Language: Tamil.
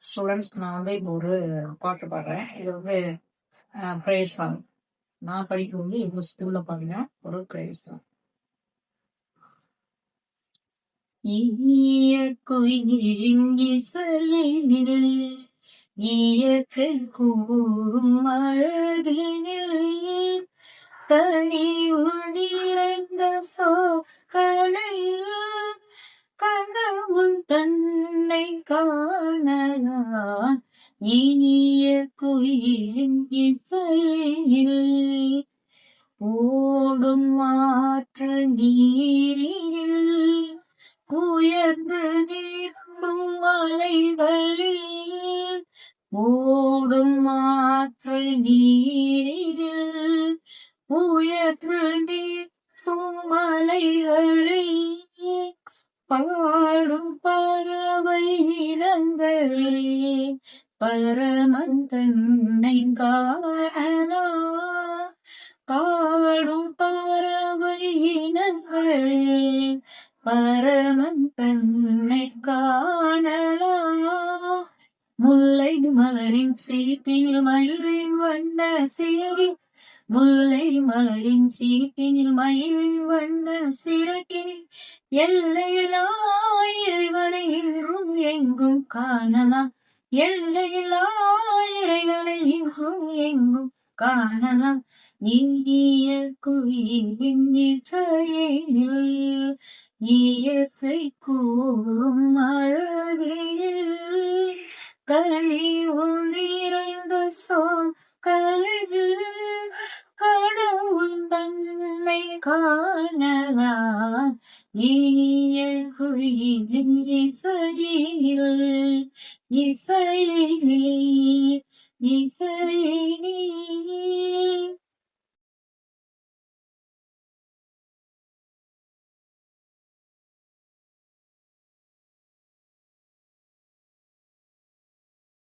ஸ்டூடெண்ட்ஸ், நான் வந்து இப்போ ஒரு பாட்டு பாடுறேன். இது வந்து ப்ரேயர் சாங். நான் படிக்கும்போது எங்க ஸ்கூல்ல பாடின ஒரு ப்ரேயர் சாங். குயிலின் இசையினில் இயற்கை கூறும் அழகினில் கனிவு நிறைந்த சோக்களையில் கனவும் தன்னை காணலாம் இனிய குயிலின் இசையில் ஓடும் ஆற்று நீரில் உயர்ந்து நிற்கும் மலைகளில் ஓடும் ஆற்று நீரில் உயர்ந்து நிற்கும் மலைகளில் பாடும் பறவை இனங்களே பரமன் தன்னை காணலாம் பாடும் பறவை இனங்களே பரமன் தன்னை காணலாம் முல்லை மலரின் சீட்டினில் மயிலின் வண்ண சிறகி முல்லை மலரின் சீட்டினில் மயிலின் வண்ண சிறகினில் எல்லையிலா இறைவனை இன்றும் எங்கும் காணலாம் எல்லையிலா இறைவனை இன்றும் எங்கும் காணலாம் இந்திய குயிலின் இசையில் இயற்கை கூறும் அழகில் கனிவு நிறைந்த சொற்களில் கடவுள் தன்னை காணலாம் இனிய குயிலின் இசையில் இசையிலே இசை